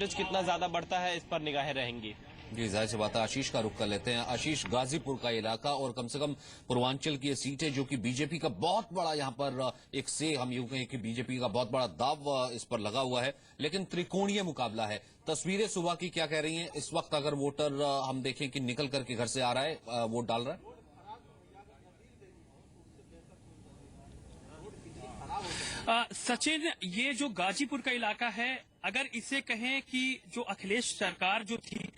कितना ज्यादा बढ़ता है, इस पर निगाहें रहेंगी। जी, जाहिर सी बात है। आशीष का रुख कर लेते हैं। आशीष, गाजीपुर का इलाका और कम से कम पूर्वांचल की ये सीट है जो कि बीजेपी का बहुत बड़ा यहाँ पर हम यूं कहें कि बीजेपी का बहुत बड़ा दाव इस पर लगा हुआ है, लेकिन त्रिकोणीय मुकाबला है। तस्वीरें सुबह की क्या कह रही हैं इस वक्त, अगर वोटर हम देखें कि निकल करके घर से आ रहा है, वोट डाल रहा है? सचिन, ये जो गाजीपुर का इलाका है, अगर इसे कहें कि जो अखिलेश सरकार जो थी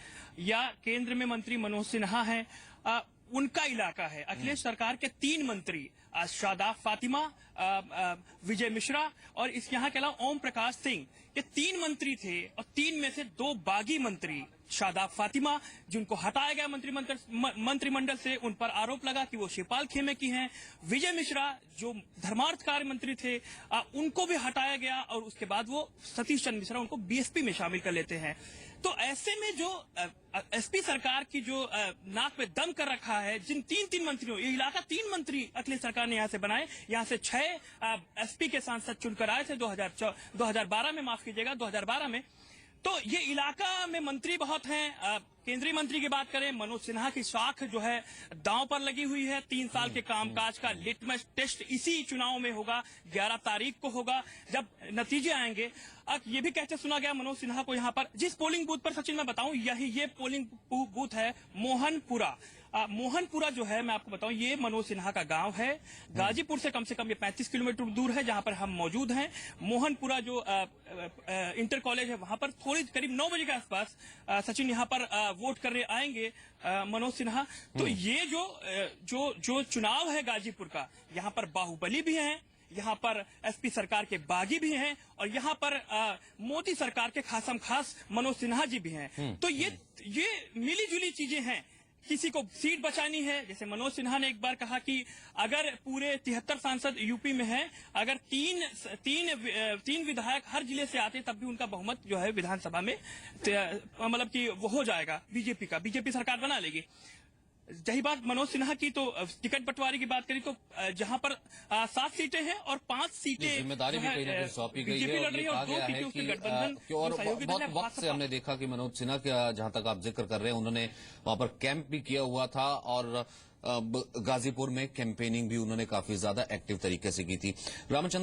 या केंद्र में मंत्री मनोज सिन्हा हैं, उनका इलाका है। अखिलेश सरकार के 3 मंत्री शादाब फातिमा, विजय मिश्रा और इस यहाँ के अलावा ओम प्रकाश सिंह, ये 3 मंत्री थे और 3 में से 2 बागी मंत्री शादाब फातिमा, जिनको हटाया गया मंत्रिमंडल से, उन पर आरोप लगा कि वो शिवपाल खेमे की हैं। विजय मिश्रा जो धर्मार्थ कार्य मंत्री थे, उनको भी हटाया गया और उसके बाद वो सतीश चंद्र मिश्रा उनको बीएसपी में शामिल कर लेते हैं। तो ऐसे में जो एसपी सरकार की जो नाक पे दम कर रखा है, जिन 3 मंत्रियों, ये इलाका 3 मंत्री अखिलेश सरकार ने यहाँ से बनाए। यहाँ से 6 एसपी के सांसद चुनकर आए थे 2012 में, माफ कीजिएगा 2012 में। तो ये इलाका में मंत्री बहुत हैं। केंद्रीय मंत्री की बात करें, मनोज सिन्हा की साख जो है दांव पर लगी हुई है। 3 साल के कामकाज का लिटमस टेस्ट इसी चुनाव में होगा। 11 तारीख को होगा जब नतीजे आएंगे। अब ये भी कहते सुना गया मनोज सिन्हा को यहाँ पर, जिस पोलिंग बूथ पर सचिन मैं बताऊं, ये पोलिंग बूथ है मोहनपुरा। मोहनपुरा जो है, मैं आपको बताऊं, ये मनोज सिन्हा का गांव है। गाजीपुर से कम ये 35 किलोमीटर दूर है जहां पर हम मौजूद हैं। मोहनपुरा जो इंटर कॉलेज है, वहां पर करीब 9 बजे के आसपास सचिन यहाँ पर वोट करने आएंगे मनोज सिन्हा। तो ये जो चुनाव है गाजीपुर का, यहाँ पर बाहुबली भी हैं, यहाँ पर एसपी सरकार के बागी भी हैं और यहाँ पर मोदी सरकार के खासम खास मनोज सिन्हा जी भी हैं। तो ये मिली जुली चीजें हैं। किसी को सीट बचानी है, जैसे मनोज सिन्हा ने एक बार कहा कि अगर पूरे 73 सांसद यूपी में हैं, अगर तीन विधायक हर जिले से आते तब भी उनका बहुमत जो है विधानसभा में मतलब कि वो हो जाएगा, बीजेपी सरकार बना लेगी। जही बात मनोज सिन्हा की, तो टिकट बंटवारे की बात करी तो जहां पर 7 सीटें हैं और 5 सीटें जिम्मेदारी भी कहीं ना कहीं सौंपी गई है और ये कहा गया है कि और बहुत वक्त से हमने देखा कि मनोज सिन्हा का, जहां तक आप जिक्र कर रहे हैं, उन्होंने वहां पर कैंप भी किया हुआ था और गाजीपुर में कैंपेनिंग भी उन्होंने काफी ज्यादा एक्टिव तरीके से की थी। रामचंद्र